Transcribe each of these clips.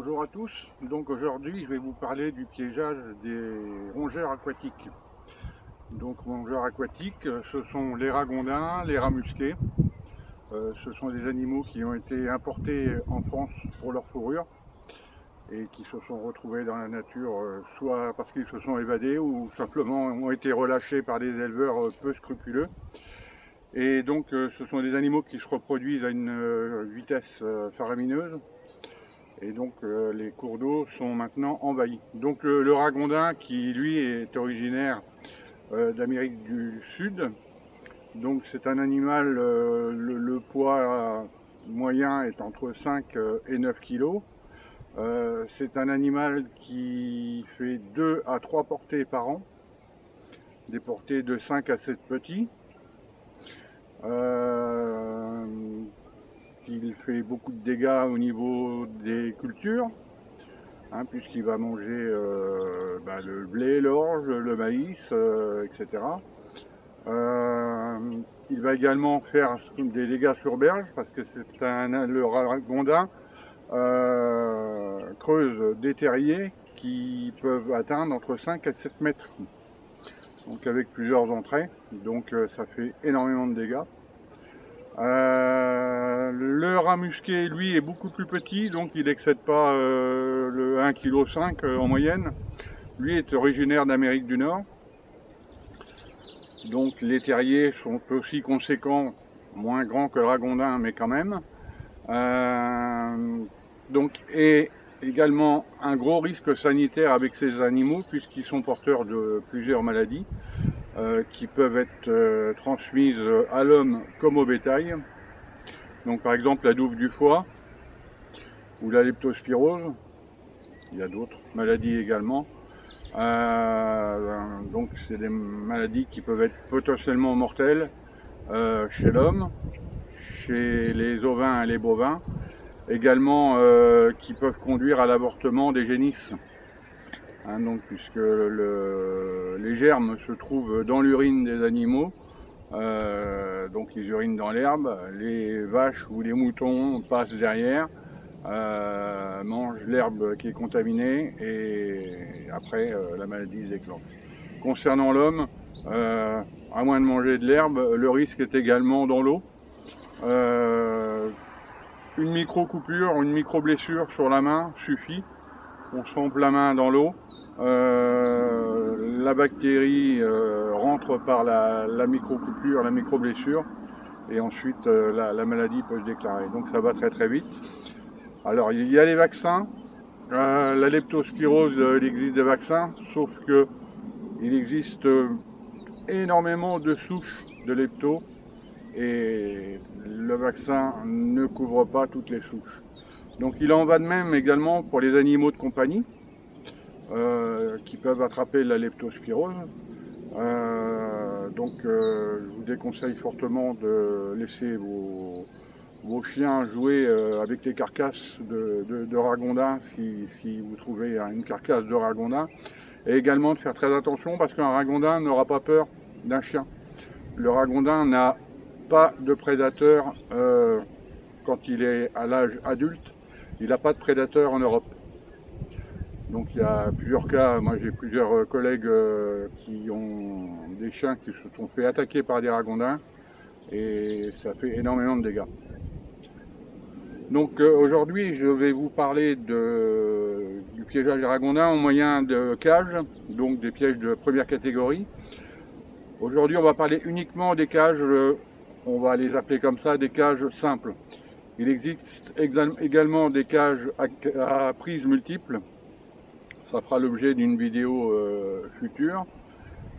Bonjour à tous, donc aujourd'hui je vais vous parler du piégeage des rongeurs aquatiques. Donc rongeurs aquatiques, ce sont les ragondins, les rats musqués. Ce sont des animaux qui ont été importés en France pour leur fourrure et qui se sont retrouvés dans la nature, soit parce qu'ils se sont évadés ou simplement ont été relâchés par des éleveurs peu scrupuleux. Et donc ce sont des animaux qui se reproduisent à une vitesse faramineuse. Et donc les cours d'eau sont maintenant envahis. Donc le ragondin qui lui est originaire d'Amérique du Sud. Donc c'est un animal, le poids moyen est entre 5 et 9 kg. C'est un animal qui fait 2 à 3 portées par an, des portées de 5 à 7 petits. Il fait beaucoup de dégâts au niveau des cultures, hein, puisqu'il va manger le blé, l'orge, le maïs, etc. Il va également faire des dégâts sur berge, parce que le ragondin creuse des terriers qui peuvent atteindre entre 5 à 7 mètres, donc avec plusieurs entrées, donc ça fait énormément de dégâts. Le rat musqué, lui, est beaucoup plus petit, donc il n'excède pas le 1,5 kg en moyenne. Lui est originaire d'Amérique du Nord. Donc les terriers sont aussi conséquents, moins grands que le ragondin, mais quand même. Et également un gros risque sanitaire avec ces animaux, puisqu'ils sont porteurs de plusieurs maladies qui peuvent être transmises à l'homme comme au bétail. Donc par exemple la douve du foie ou la leptospirose. Il y a d'autres maladies également. Donc c'est des maladies qui peuvent être potentiellement mortelles chez l'homme, chez les ovins et les bovins, également qui peuvent conduire à l'avortement des génisses. Hein, donc puisque les germes se trouvent dans l'urine des animaux, donc ils urinent dans l'herbe, les vaches ou les moutons passent derrière, mangent l'herbe qui est contaminée et après la maladie se déclenche. Concernant l'homme, à moins de manger de l'herbe, le risque est également dans l'eau. Une micro-coupure, une micro-blessure sur la main suffit. On trempe la main dans l'eau, la bactérie rentre par la micro-coupure, la micro-blessure, et ensuite la maladie peut se déclarer. Donc ça va très très vite. Alors il y a les vaccins, la leptospirose, il existe des vaccins, sauf que il existe énormément de souches de lepto, et le vaccin ne couvre pas toutes les souches. Donc il en va de même également pour les animaux de compagnie qui peuvent attraper la leptospirose. Je vous déconseille fortement de laisser vos chiens jouer avec les carcasses de ragondins si vous trouvez une carcasse de ragondin. Et également de faire très attention parce qu'un ragondin n'aura pas peur d'un chien. Le ragondin n'a pas de prédateur quand il est à l'âge adulte. Il n'a pas de prédateur en Europe. Donc il y a plusieurs cas, moi j'ai plusieurs collègues qui ont des chiens qui se sont fait attaquer par des ragondins et ça fait énormément de dégâts. Donc aujourd'hui je vais vous parler du piégeage des ragondins au moyen de cages, donc des pièges de première catégorie. Aujourd'hui on va parler uniquement des cages, on va les appeler comme ça, des cages simples. Il existe également des cages à prises multiples. Ça fera l'objet d'une vidéo future.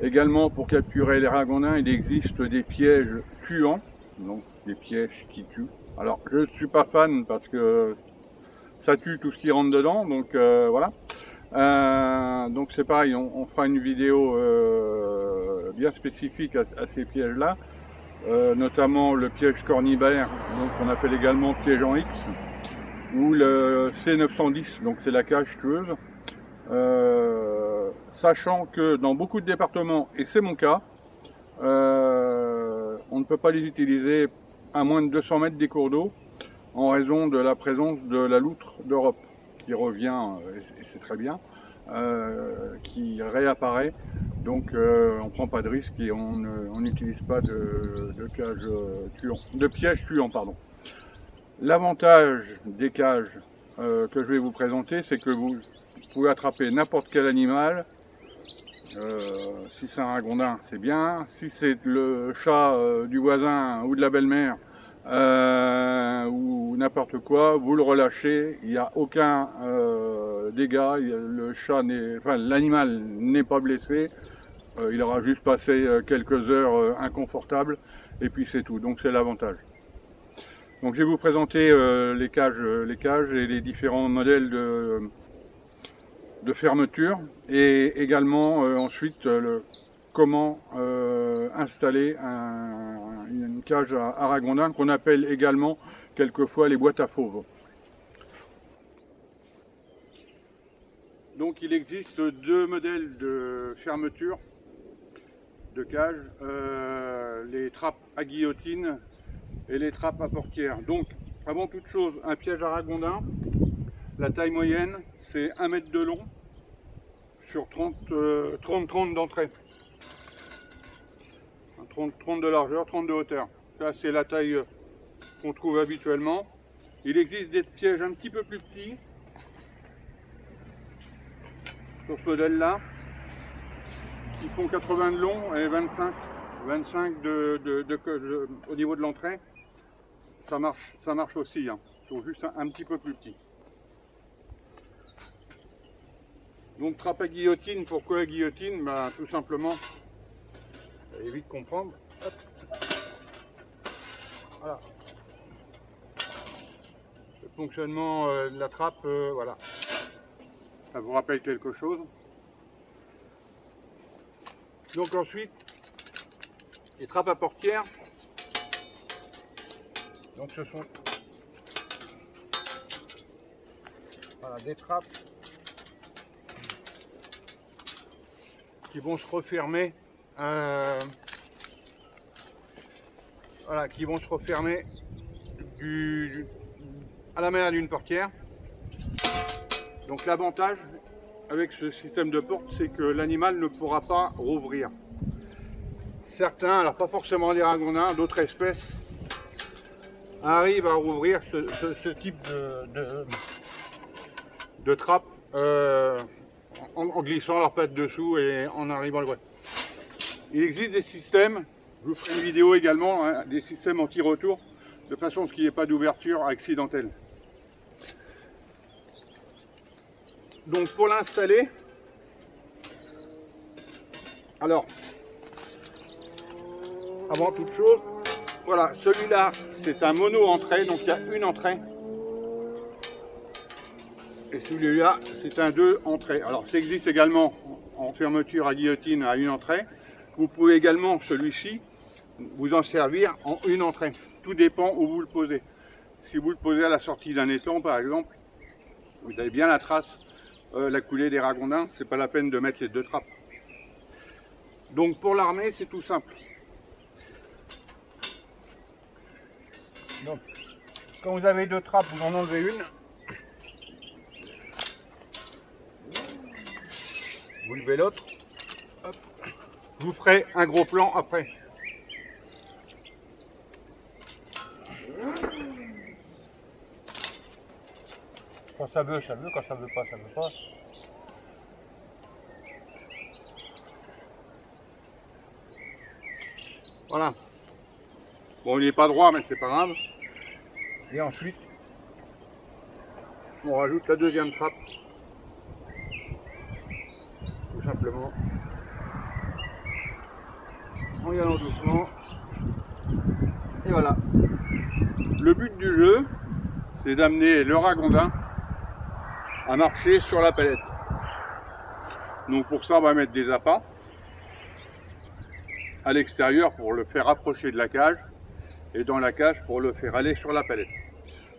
Également, pour capturer les ragondins, il existe des pièges tuants, donc des pièges qui tuent. Alors, je ne suis pas fan parce que ça tue tout ce qui rentre dedans, donc voilà. Donc c'est pareil, on fera une vidéo bien spécifique à ces pièges-là. Notamment le piège cornibère, donc on appelle également piège en X, ou le C910, donc c'est la cage tueuse. Sachant que dans beaucoup de départements, et c'est mon cas, on ne peut pas les utiliser à moins de 200 mètres des cours d'eau en raison de la présence de la loutre d'Europe, qui revient, et c'est très bien, qui réapparaît. Donc on ne prend pas de risque et on n'utilise pas de cage tuant, de piège tuant, pardon. L'avantage des cages que je vais vous présenter, c'est que vous pouvez attraper n'importe quel animal. Si c'est un ragondin, c'est bien. Si c'est le chat du voisin ou de la belle-mère ou n'importe quoi, vous le relâchez. Il n'y a aucun dégât. L'animal n'est pas blessé. Il aura juste passé quelques heures inconfortables et puis c'est tout. Donc c'est l'avantage. Donc je vais vous présenter les cages et les différents modèles de fermeture et également ensuite comment installer une cage à ragondin qu'on appelle également quelquefois les boîtes à fauves. Donc il existe deux modèles de fermeture de cage, les trappes à guillotine et les trappes à portière. Donc avant toute chose, un piège à ragondin, la taille moyenne c'est 1 mètre de long sur 30 d'entrée, 30 de largeur, 30 de hauteur. Ça c'est la taille qu'on trouve habituellement. Il existe des pièges un petit peu plus petits sur ce modèle là qui font 80 de long et 25 au niveau de l'entrée. Ça marche aussi, hein. Ils sont juste un petit peu plus petits. Donc trappe à guillotine, pourquoi guillotine? Tout simplement, vous allez vite comprendre. Hop. Voilà. Le fonctionnement de la trappe, voilà. Ça vous rappelle quelque chose. Donc ensuite, les trappes à portière. Donc ce sont des trappes qui vont se refermer, à la manière d'une portière. Donc l'avantage avec ce système de porte, c'est que l'animal ne pourra pas rouvrir. Certains, alors pas forcément des ragondins, d'autres espèces arrivent à rouvrir ce type de trappe en glissant leurs pattes dessous et en arrivant le voir. Il existe des systèmes, je vous ferai une vidéo également, hein, des systèmes anti-retour, de façon à ce qu'il n'y ait pas d'ouverture accidentelle. Donc pour l'installer, alors, avant toute chose, voilà, celui-là c'est un mono-entrée, donc il y a une entrée. Et celui-là, c'est un 2 entrées. Alors, ça existe également en fermeture à guillotine à une entrée. Vous pouvez également, celui-ci, vous en servir en une entrée. Tout dépend où vous le posez. Si vous le posez à la sortie d'un étang, par exemple, vous avez bien la trace, la coulée des ragondins, c'est pas la peine de mettre les deux trappes. Donc, pour l'armer, c'est tout simple. Donc, quand vous avez deux trappes, vous en enlevez une. Vous levez l'autre, je vous ferai un gros plan après. Quand ça veut, ça veut, quand ça veut pas, ça veut pas. Voilà. Bon, il n'est pas droit, mais c'est pas grave. Et ensuite, on rajoute la deuxième trappe. Tout simplement, en y allant doucement, et voilà. Le but du jeu, c'est d'amener le ragondin à marcher sur la palette. Donc pour ça, on va mettre des appâts à l'extérieur pour le faire approcher de la cage, et dans la cage pour le faire aller sur la palette.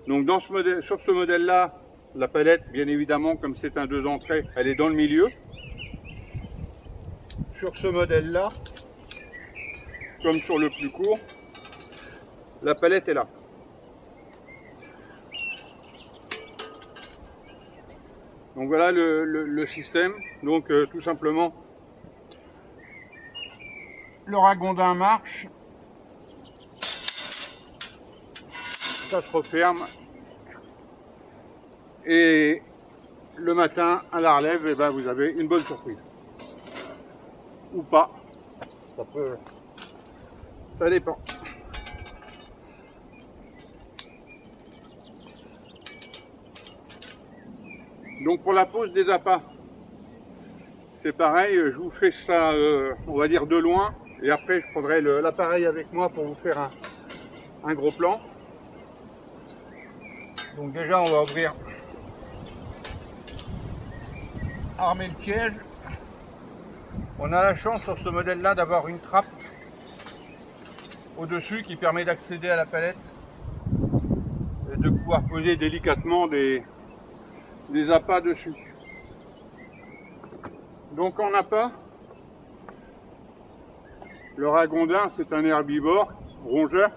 Donc sur ce modèle-là, la palette, bien évidemment, comme c'est un 2 entrées, elle est dans le milieu. Sur ce modèle-là, comme sur le plus court, la palette est là. Donc voilà le système. Donc tout simplement, le ragondin marche, ça se referme, et le matin à la relève, et ben, vous avez une bonne surprise. Ou pas, ça dépend. Donc pour la pose des appâts, c'est pareil, je vous fais ça, on va dire de loin, et après je prendrai l'appareil avec moi pour vous faire un gros plan. Donc déjà on va ouvrir, armer le piège. On a la chance sur ce modèle là d'avoir une trappe au-dessus qui permet d'accéder à la palette et de pouvoir poser délicatement des appâts dessus. Donc en appât, le ragondin c'est un herbivore, rongeur,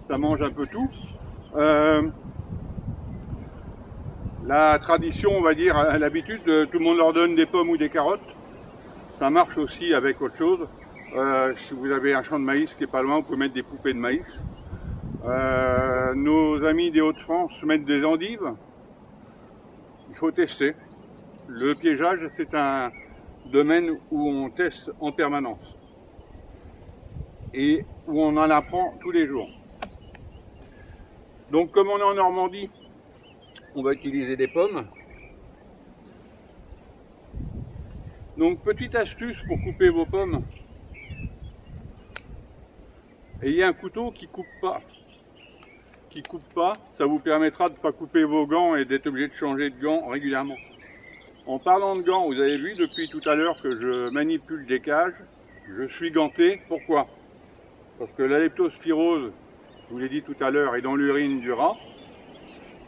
ça mange un peu tout. La tradition, on va dire, à l'habitude, tout le monde leur donne des pommes ou des carottes. Ça marche aussi avec autre chose. Si vous avez un champ de maïs qui est pas loin, vous pouvez mettre des poupées de maïs. Nos amis des Hauts-de-France mettent des endives. Il faut tester. Le piégeage, c'est un domaine où on teste en permanence et où on en apprend tous les jours. Donc comme on est en Normandie, on va utiliser des pommes. Donc petite astuce pour couper vos pommes, ayez un couteau qui coupe pas. Ça vous permettra de ne pas couper vos gants et d'être obligé de changer de gants régulièrement. En parlant de gants, vous avez vu depuis tout à l'heure que je manipule des cages. Je suis ganté. Pourquoi? Parce que la leptospirose, je vous l'ai dit tout à l'heure, est dans l'urine du rat.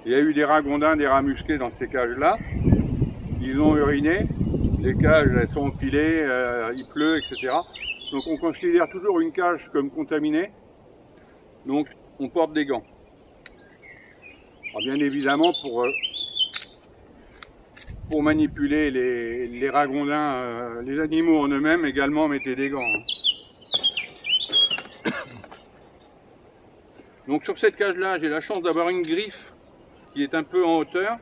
Il y a eu des ragondins, des rats musqués dans ces cages-là. Ils ont uriné. Les cages, elles sont empilées, il pleut, etc. Donc on considère toujours une cage comme contaminée. Donc on porte des gants. Alors, bien évidemment, pour manipuler les ragondins, les animaux en eux-mêmes, également mettez des gants. Donc sur cette cage-là, j'ai la chance d'avoir une griffe qui est un peu en hauteur.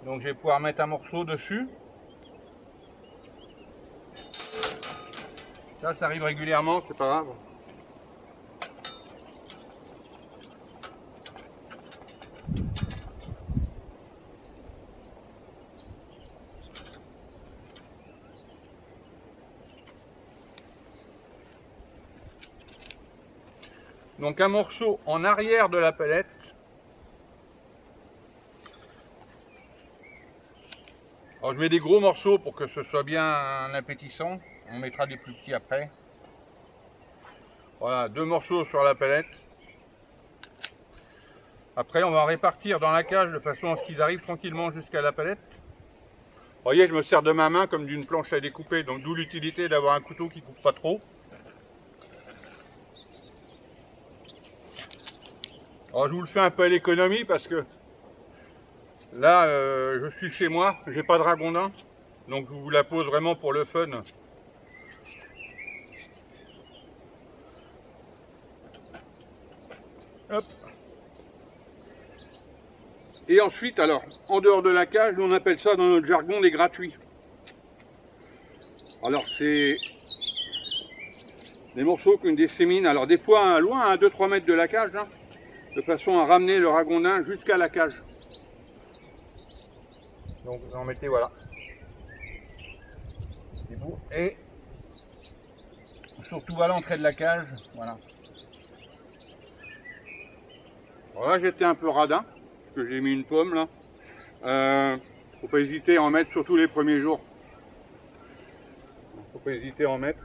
Donc je vais pouvoir mettre un morceau dessus. Ça arrive régulièrement, c'est pas grave. Donc un morceau en arrière de la palette. Alors je mets des gros morceaux pour que ce soit bien appétissant. On mettra des plus petits après. Voilà, 2 morceaux sur la palette. Après on va répartir dans la cage de façon à ce qu'ils arrivent tranquillement jusqu'à la palette. Vous voyez, je me sers de ma main comme d'une planche à découper, donc d'où l'utilité d'avoir un couteau qui ne coupe pas trop. Alors je vous le fais un peu à l'économie parce que là je suis chez moi, j'ai pas de ragondin, donc je vous la pose vraiment pour le fun. Hop. Et ensuite, alors, en dehors de la cage, on appelle ça dans notre jargon des gratuits. Alors c'est des morceaux qu'on dissémine, alors des fois loin, à 2-3 mètres de la cage, hein, de façon à ramener le ragondin jusqu'à la cage. Donc vous en mettez, voilà. Et surtout à l'entrée de la cage, voilà. Alors là j'étais un peu radin, parce que j'ai mis une pomme là. Faut pas hésiter à en mettre surtout les premiers jours. Faut pas hésiter à en mettre.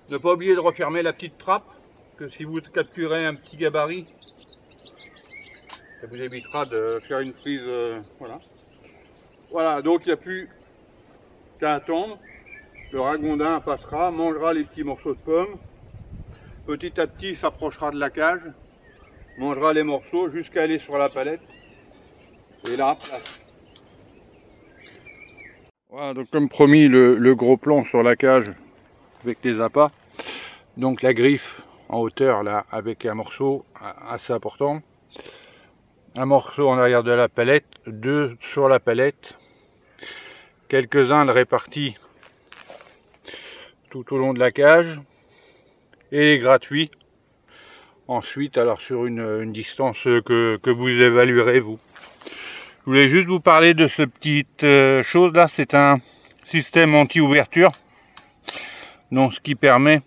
Ne pas oublier de refermer la petite trappe, que si vous capturez un petit gabarit, ça vous évitera de faire une prise, voilà. Voilà, donc il n'y a plus qu'à attendre. Le ragondin passera, mangera les petits morceaux de pommes. Petit à petit, s'approchera de la cage. mangera les morceaux jusqu'à aller sur la palette. Et là, place. Voilà, donc comme promis, le gros plan sur la cage avec les appâts. Donc la griffe en hauteur là avec un morceau assez important. Un morceau en arrière de la palette, deux sur la palette. Quelques-uns répartis tout au long de la cage. Et les gratuits. Ensuite, alors sur une distance que vous évaluerez vous. Je voulais juste vous parler de ce petite chose là, c'est un système anti-ouverture. Donc ce qui permet,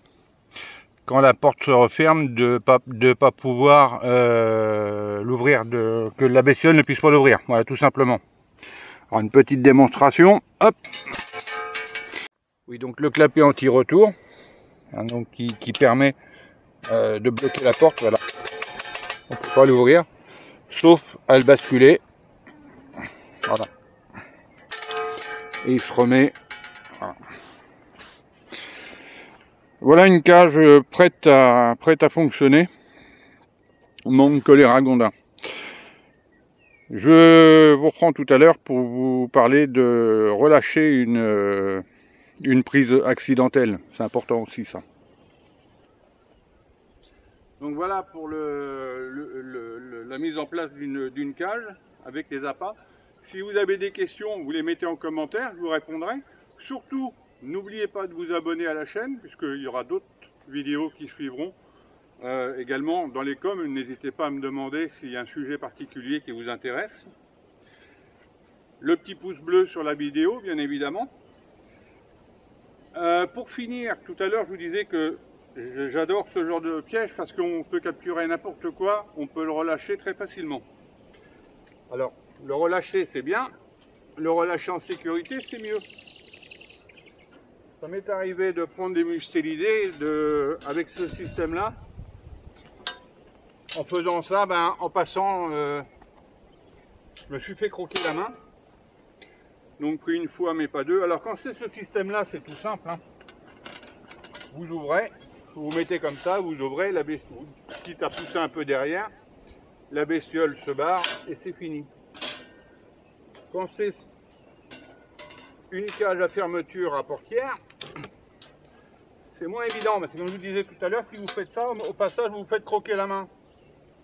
quand la porte se referme, de pas pouvoir l'ouvrir, que la bestiole ne puisse pas l'ouvrir. Voilà, tout simplement. Alors une petite démonstration. Hop. Oui, donc le clapet anti-retour, hein, donc qui permet de bloquer la porte. Voilà. On ne peut pas l'ouvrir, sauf à le basculer. Voilà. Et il se remet. Voilà. Voilà une cage prête à fonctionner. Manque que les ragondins. Je vous reprends tout à l'heure pour vous parler de relâcher une prise accidentelle. C'est important aussi ça. Donc voilà pour la mise en place d'une cage avec les appâts. Si vous avez des questions, vous les mettez en commentaire, je vous répondrai. Surtout, n'oubliez pas de vous abonner à la chaîne, puisqu'il y aura d'autres vidéos qui suivront. Également, dans les coms, n'hésitez pas à me demander s'il y a un sujet particulier qui vous intéresse. Le petit pouce bleu sur la vidéo, bien évidemment. Pour finir, tout à l'heure, je vous disais que j'adore ce genre de piège parce qu'on peut capturer n'importe quoi, on peut le relâcher très facilement. Alors, le relâcher, c'est bien. Le relâcher en sécurité, c'est mieux. Ça m'est arrivé de prendre des mustélidés avec ce système-là. En faisant ça, en passant, je me suis fait croquer la main. Donc pris une fois, mais pas deux. Alors quand c'est ce système-là, c'est tout simple. Hein. Vous ouvrez, vous mettez comme ça, vous ouvrez, la bestiole, quitte à pousser un peu derrière, la bestiole se barre et c'est fini. Quand c'est une cage à fermeture à portière, c'est moins évident, parce que comme je vous disais tout à l'heure, si vous faites ça, au passage, vous vous faites croquer la main.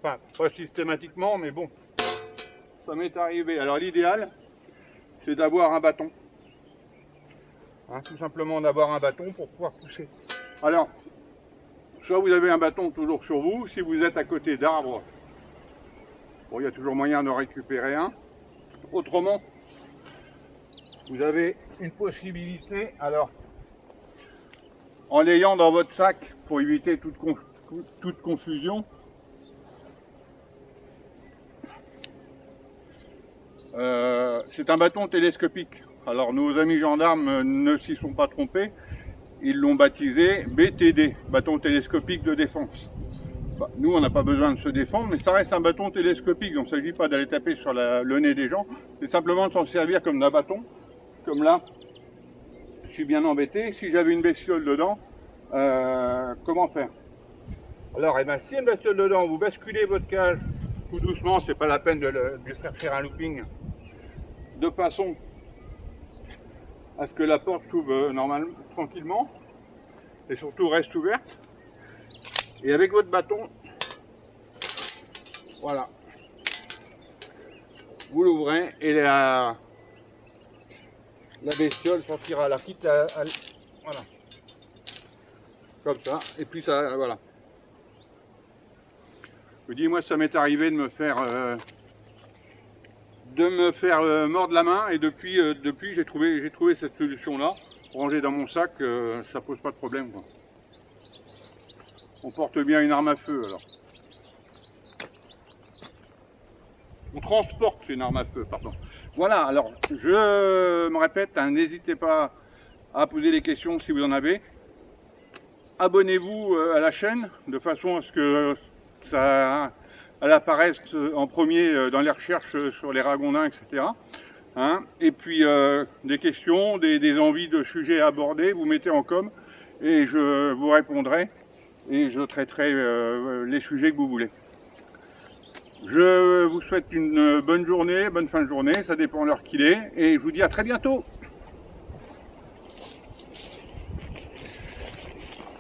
Enfin, pas systématiquement, mais bon, ça m'est arrivé. Alors l'idéal, c'est d'avoir un bâton. Hein, tout simplement d'avoir un bâton pour pouvoir pousser. Alors, soit vous avez un bâton toujours sur vous, si vous êtes à côté d'arbres, bon, il y a toujours moyen de récupérer un. Autrement, vous avez une possibilité, alors, en l'ayant dans votre sac, pour éviter toute confusion, c'est un bâton télescopique. Alors nos amis gendarmes ne s'y sont pas trompés, ils l'ont baptisé BTD, bâton télescopique de défense. Bah, nous on n'a pas besoin de se défendre, mais ça reste un bâton télescopique, donc il ne s'agit pas d'aller taper sur le nez des gens, c'est simplement de s'en servir comme d'un bâton, comme là, je suis bien embêté, si j'avais une bestiole dedans, comment faire? Alors si il y a une bestiole dedans, vous basculez votre cage tout doucement, c'est pas la peine de faire un looping, de façon à ce que la porte s'ouvre normalement, tranquillement, et surtout reste ouverte. Et avec votre bâton, voilà, vous l'ouvrez et la bestiole sortira. La quitte voilà, comme ça, et puis ça, voilà. Je vous dis, moi ça m'est arrivé de me faire mordre la main, et depuis j'ai trouvé cette solution là, rangée dans mon sac, ça pose pas de problème, quoi. On porte bien une arme à feu alors. On transporte une arme à feu, pardon. Voilà, alors je me répète, hein, n'hésitez pas à poser des questions si vous en avez. Abonnez-vous à la chaîne de façon à ce que elle apparaisse en premier dans les recherches sur les ragondins, etc. Hein, et puis des questions, des envies de sujets abordés, vous mettez en com et je vous répondrai et je traiterai les sujets que vous voulez. Je vous souhaite une bonne journée, bonne fin de journée, ça dépend l'heure qu'il est, et je vous dis à très bientôt.